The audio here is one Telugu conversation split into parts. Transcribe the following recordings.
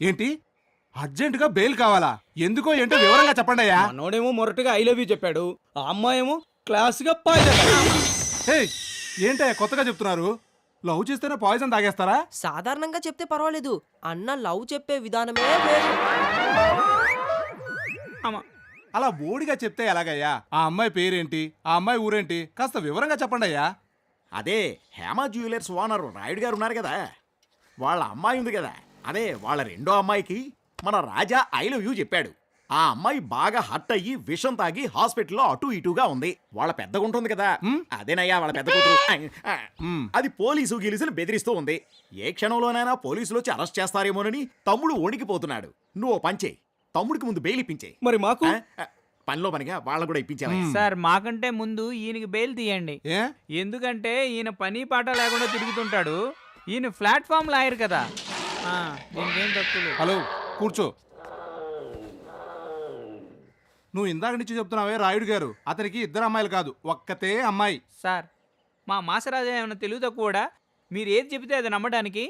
ఏంటి అర్జెంటుగా బెయిల్ కావాలా? ఎందుకో ఏంటో వివరంగా చెప్పండి అయ్యా. మనోడేమో మొరటుగా ఐ లవ్ యూ చెప్పాడు, ఆ అమ్మాయేమో క్లాస్ గా పాయిజన్. ఏంటయ్యా కొత్తగా చెప్తున్నారు? లవ్ చేస్తేనే పాయిజన్ తాగేస్తారా? సాధారణంగా చెప్తే పర్వాలేదు, అన్న లవ్ చెప్పే విధానమే వేరు. అలా బోడిగా చెప్తే ఎలాగయ్యా? ఆ అమ్మాయి పేరేంటి, ఆ అమ్మాయి ఊరేంటి, కాస్త వివరంగా చెప్పండి అయ్యా. అదే హేమ జ్యువెలర్స్ ఓనర్ రాయుడు గారు ఉన్నారు కదా, వాళ్ళ అమ్మాయి ఉంది కదా, అదే వాళ్ళ రెండో అమ్మాయికి మన రాజా ఐ లవ్ యూ చెప్పాడు. ఆ అమ్మాయి బాగా హర్ట్ అయ్యి విషం తాగి హాస్పిటల్లో అటు ఇటుగా ఉంది. వాళ్ళ పెద్దగా ఉంటుంది కదా, అదేనయ్యా వాళ్ళ పెద్ద కూతురు. అది పోలీసు గిలిసులు బెదిరిస్తూ ఉంది. ఏ క్షణంలోనైనా పోలీసులు వచ్చి అరెస్ట్ చేస్తారేమోనని తమ్ముడు వణికిపోతున్నాడు. నువ్వు పంచేయి, తమ్ముడికి ముందు బెయిల్ ఇప్పించేయి. మరి మాకు పనిలో పనిగా వాళ్ళకు కూడా ఇప్పించాలి. సార్ మాకంటే ముందు ఈయనకి బెయిల్ తీయండి. ఎందుకంటే ఈయన పని పాట లేకుండా తిరుగుతుంటాడు. ఈయన ప్లాట్ఫామ్ లాయర్ కదా, దీనికేం తక్కువ. హలో కూర్చో. నువ్వు ఇందాక నుంచి చెప్తున్నావే రాయుడు గారు, అతనికి ఇద్దరు అమ్మాయిలు కాదు, ఒక్కతే అమ్మాయి. సార్ మా మాసరాజా ఏమైనా తెలుగు తక్కువడా? మీరు ఏది చెబితే అది నమ్మడానికి.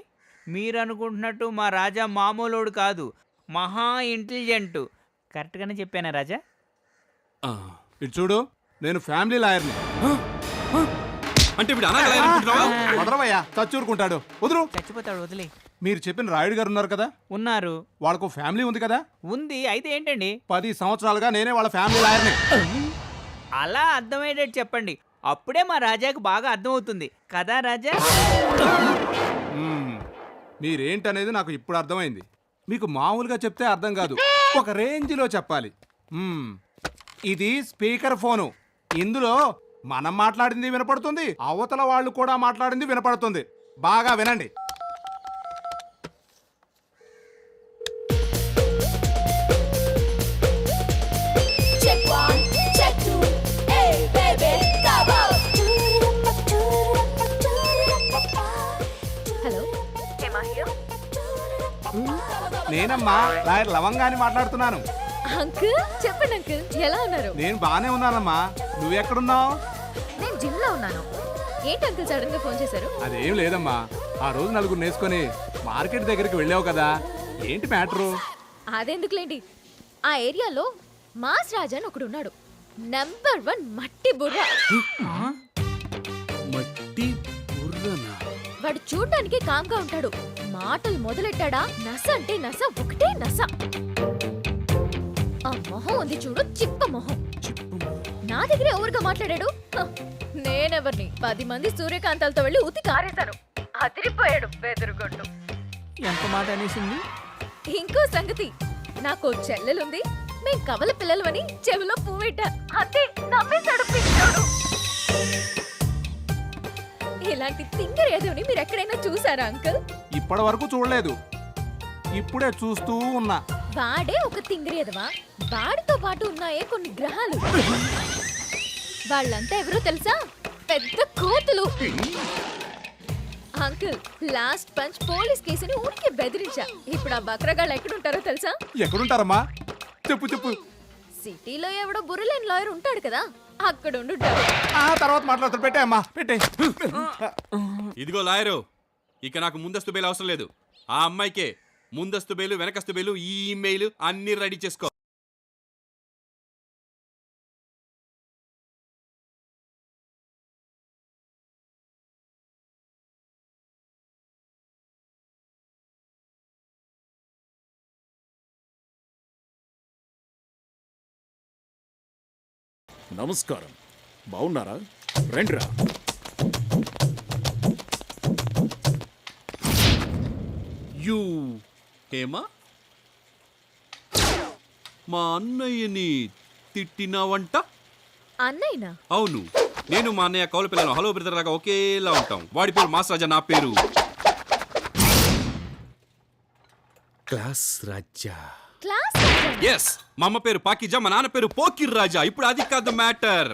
మీరు అనుకుంటున్నట్టు మా రాజా మామూలోడు కాదు, మహా ఇంటెలిజెంట్. కరెక్ట్గానే చెప్పానా రాజా? ఇటు చూడు, నేను ఫ్యామిలీ లాయర్ని. అంటే వదలవయ్యా, చచ్చూరుకుంటాడు. వదులు. చచ్చిపోతాడు, వదిలే. మీరు చెప్పిన రాయుడు గారు ఉన్నారు కదా, ఉన్నారు. వాళ్ళకు ఫ్యామిలీ ఉంది కదా? ఉంది. అయితే ఏంటండి? 10 సంవత్సరాలుగా నేనే వాళ్ళ ఫ్యామిలీ లాయర్ని. అలా అర్థమయ్యేటట్టు చెప్పండి, అప్పుడే మా రాజాకు బాగా అర్థమవుతుంది కదా రాజా. మీరేంటనేది నాకు ఇప్పుడు అర్థమైంది. మీకు మామూలుగా చెప్తే అర్థం కాదు, ఒక రేంజ్లో చెప్పాలి. ఇది స్పీకర్ ఫోను. ఇందులో మనం మాట్లాడింది వినపడుతుంది, అవతల వాళ్ళు కూడా మాట్లాడింది వినపడుతుంది. బాగా వినండి. నేనమ్మా లాయర్ లవంగాని మాట్లాడుతున్నాను. అంకుల్ చెప్పండి అంకుల్, ఎలా ఉన్నారు? నేను బానే ఉన్నానమ్మా, నువ్వెక్కడున్నావు? నేను జిమ్ లో ఉన్నాను. ఏంటి అంకుల్ సడన్ గా ఫోన్ చేశారు? అదేం లేదమ్మా, ఆ రోజు నలుగురు నేసుకొని మార్కెట్ దగ్గరికి వెళ్ళావు కదా, ఏంటి మ్యాటరు? అదెందుకులేండి, ఆ ఏరియాలో మాస్ రాజా అని ఒకడు ఉన్నాడు. నంబర్ 1 మట్టి బుర్ర. మట్టి బుర్రనా? వాడు చూడ్డానికి కామ్గా ఉంటాడు, మాటలు మొదలెట్టాడా నస అంటే నస, ఒకటే నస. ఆ మొహం ఉంది చూడు, చిప్ప మొహం. నా దగ్గర ఎవరుగా మాట్లాడాడు? నేనెవర్ని 10 మంది సూర్యకాంతాలతో వెళ్ళి ఉతి కారేశాను. అదిరిపోయాడు బెదరుగొడ్డు. ఎంత మాట అనేసింది. ఇంకో సంగతి, నాకు చెల్లెలుంది, మేం కవల పిల్లలు అని చెవిలో పువ్వెట్టా, అంతే నమ్మేశాడు పిచ్చాడు. ఇలాంటి తింగర్ ఏదోని మీరు ఎక్కడైనా చూసారా అంకుల్? ఇప్పటి వరకు చూడలేదు, ఇప్పుడే చూస్తూ ఉన్నా. వాడే ఒక తింగర్ ఎదవా, వాడితో పాటు ఉన్నాయే కొన్ని గ్రహాలు. వాళ్ళంతా ఎవరో తెలుసా? పెద్ద కోతులు. అంకుల్ లాస్ట్ పంచ్ పోలీస్ కేసుని ఊరికే బెదిరించా. ఇప్పుడు ఆ బక్రగాళ్ళు ఎక్కడుంటారో తెలుసా? ఎక్కడుంటారమ్మా? చెప్పు చెప్పు. సిటీలో ఎవడో బుర్రలేని లాయర్ ఉంటాడు కదా, అక్కడ ఉండుంటాడు. ఆ తర్వాత మాట్లాడుతూ పెట్టే అమ్మా, పెట్టే. ఇదిగో లాయరు, ఇక నాకు ముందస్తు బెయిల్ అవసరం లేదు. ఆ అమ్మాయికే ముందస్తు బెయిలు, వెనకస్తు బెయిలు, ఈ ఇమెయిల్ అన్ని రెడీ చేసుకో. నమస్కారం, బాగున్నారా? రండిరా. యూ హేమా, మా అన్నయ్యని తిట్టినావంట? అన్నయ్యనా? అవును, నేను మా అన్నయ్య కౌలు పిల్లలు హలో బ్రదర్ లాగా ఒకేలా ఉంటాం. వాడి పేరు మాస్ రాజా, నా పేరు క్లాస్ రాజా. ఎస్, మా అమ్మ పేరు పాకిజా, మా నాన్న పేరు పోకిర్ రాజా. ఇప్పుడు అది కాదు మ్యాటర్.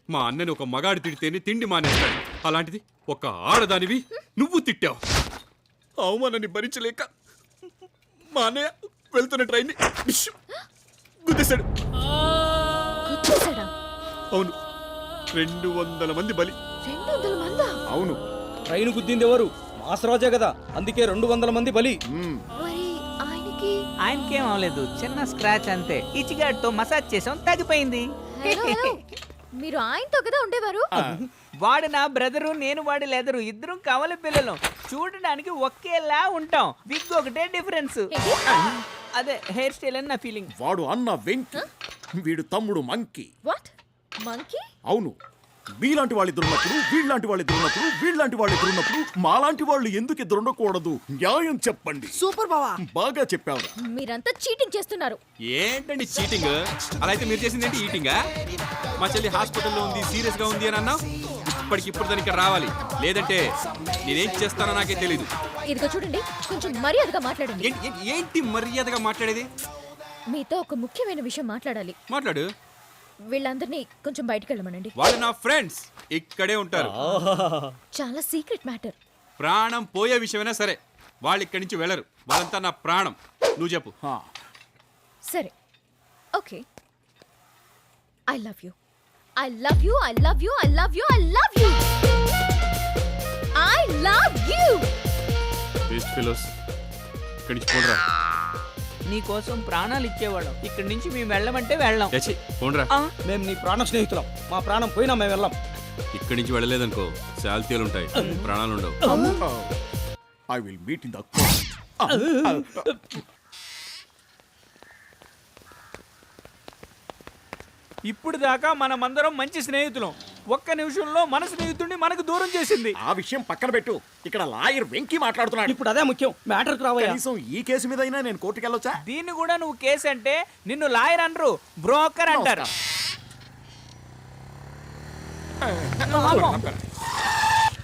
మా అన్నని ఒక మగాడు తిడితేనే తిండి మానేస్తాడు, అలాంటిది ఒక ఆడదానివి నువ్వు తిట్టావు. అవమానాన్ని భరించలేక మా అన్నయ్య వెళ్తున్న ట్రైన్ గుద్దేశాడు. అవును, 200 మంది బలి. 200 మందా? అవును. ట్రైన్ గుద్దింది ఎవరు? మాసరాజే కదా, అందుకే 200 మంది బలి. మరి ఆయన ఆయనకి ఆయనకేం అవ్వలేదు, చిన్న స్క్రాచ్ అంతే. ఇచ్చిగాడితో మసాజ్ చేసాం, తగ్గిపోయింది. హలో హలో మీరు ఆయనతో కదా ఉండేవారు వాడు నా బ్రదరు, నేను వాడి లెదరు, ఇద్దరం కవల పిల్లలు. చూడడానికి ఒకేలా ఉంటాం, విగ్ ఒకటే డిఫరెన్స్. అదే హెయిర్ స్టైల్ అని నా ఫీలింగ్. వాడు అన్న వెంకి, వీడు తమ్ముడు మంకీ. వాట్ మంకీ అవును, మీలాంటి వాళ్ళిద్దరు ఉన్నప్పుడు, వీళ్ళలాంటి వాళ్ళిద్దరు ఉన్నప్పుడు, వీళ్ళలాంటి వాళ్ళిద్దరు ఉన్నప్పుడు మాలాంటి వాళ్ళు ఎందుకు ఇద్దరు ఉండకూడదు? న్యాయం చెప్పండి. సూపర్ బావా. బాగా చెప్పావురా. మీరంతా చీటింగ్ చేస్తున్నారు. ఏంటండి చీటింగ్? అలా అయితే మీరు చేసింది ఏంటి? ఈటింగా? మా చెల్లి హాస్పిటల్లో ఉంది, సీరియస్ గా ఉంది అని అన్నా, ఇప్పటికిప్పుడు దానికి ఇక్కడ రావాలి, లేదంటే నేనేం చేస్తానో నాకే తెలీదు. ఇదిగో చూడండి, కొంచెం మర్యాదగా మాట్లాడండి. ఏంటి మర్యాదగా మాట్లాడేది? మీతో ఒక ముఖ్యమైన విషయం మాట్లాడాలి. మాట్లాడు. వీళ్ళందరినీ కొంచెం బయటికి వెళ్ళమనండి. వాళ్ళు నా ఫ్రెండ్స్, ఇక్కడే ఉంటారు. చాలా సీక్రెట్ మ్యాటర్. ప్రాణం పోయే విషయమైనా సరే వాళ్ళు ఇక్కడి నుంచి వెళ్ళరు. వాళ్ళంతా నా ప్రాణం. నువ్వు చెప్పు. సరే okay. I love you, I love you, I love you, I love you, I love you, I love you. Best fellows, ఇక్కడి నుంచి పోండ్రా. నీ కోసం ప్రాణాలు ఇచ్చేవాళ్ళం, ఇక్కడి నుంచి మేము వెళ్ళమంటే వెళ్ళాం. పోండ్రా. మేము నీ ప్రాణ స్నేహితులం, మా ప్రాణం పోయినా మేము వెళ్ళాం. ఇక్కడి నుంచి వెళ్ళలేదనుకో శాల్తీలు ఉంటాయి, ప్రాణాలు ఉండవు. I will meet in the court. ఇప్పుడు దాకా మనమందరం మంచి స్నేహితులం, ఒక్క నిమిషంలో మన స్నేహితుడిని మనకు దూరం చేసింది. ఆ విషయం పక్కన పెట్టు, ఇక్కడ లాయర్ వెంకీ మాట్లాడుతున్నాడు. ఇప్పుడు అదే ముఖ్యం, మ్యాటర్కి రావయ్యా. కనీసం ఈ కేసు మీద అయినా నేను కోర్టుకి వెళ్ళొచ్చా? దీన్ని కూడా నువ్వు కేసు అంటే నిన్ను లాయర్ అనరు, బ్రోకర్ అంటారు.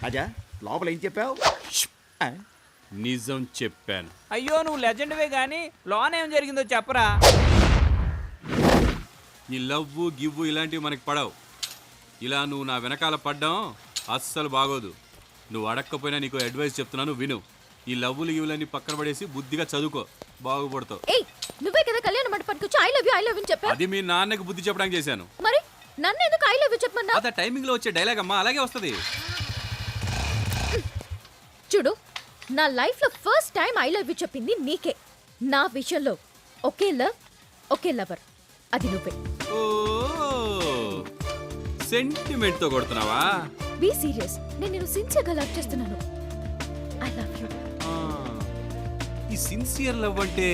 అజా, లోపల ఏం చెప్పావు? నిజం చెప్పాను. అయ్యో నువ్వు లెజెండ్వే గానీ లోన్ ఏం జరిగిందో చెప్పరా. ఈ లవ్వు గివ్వు ఇలాంటివి మనకి పడవు. ఇలా నువ్వు నా వెనకాల పడ్డం అస్సలు బాగోదు. నువ్వు అడక్కపోయినా నీకు అడ్వైస్ చెప్తున్నాను, విను. ఈ లవ్వులు గివ్వులన్నీ పక్కన పడేసి బుద్ధిగా చదువుకో, బాగుపడతావు. ఏయ్ నువ్వే కదా కళ్యాణ మండపానికి వచ్చి I love you, I love you చెప్పా. అది మీ నాన్నకి బుద్ధి చెప్పడానికి చేశాను. మరి నన్ను ఎందుకు ఐ లవ్ యూ చెప్పమన్నా? అదే టైమింగ్ లో వచ్చే డైలాగ్ అమ్మా, అలాగే వస్తది. చూడు, నా లైఫ్ లో first time I love you చెప్పింది నీకే. నా విషయంలో ఒకే లవ్, ఒకే లవర్, అది నువ్వే. ఓ సెంటిమెంట్ తో కొడుతున్నావా? బీ సీరియస్, నేను నిన్ను సిన్సియర్ గా లవ్ చేస్తున్నాను. I love you. ఈ సిన్సియర్ లవ్ అంటే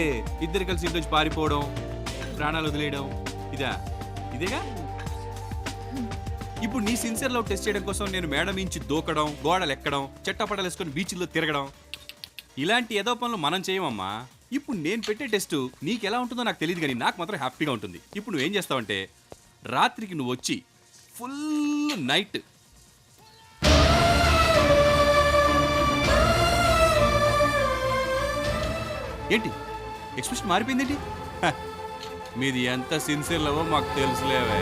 ఇద్దరు కలిసి ఇంటి నుంచి పారిపోవడం, ప్రాణాలు వదిలేయడం, ఇదేగా. ఇప్పుడు నీ సిన్సియర్ లవ్ టెస్ట్ చేయడం కోసం నేను మేడ మించి దూకడం, గోడలు ఎక్కడం, చెట్టపట్టలు వేసుకొని బీచ్లో తిరగడం, ఇలాంటి ఏదో పనులు మనం చేయమమ్మా. ఇప్పుడు నేను పెట్టే టెస్ట్ నీకు ఎలా ఉంటుందో నాకు తెలియదు, కానీ నాకు మాత్రం హ్యాపీగా ఉంటుంది. ఇప్పుడు నువ్వేం చేస్తావంటే రాత్రికి నువ్వు వచ్చి ఫుల్ నైట్ ఏంటి ఎక్స్ప్రెషన్ మారిపోయిందేంటి? మీది ఎంత సిన్సియర్ లవో మాకు తెలుసులేవే.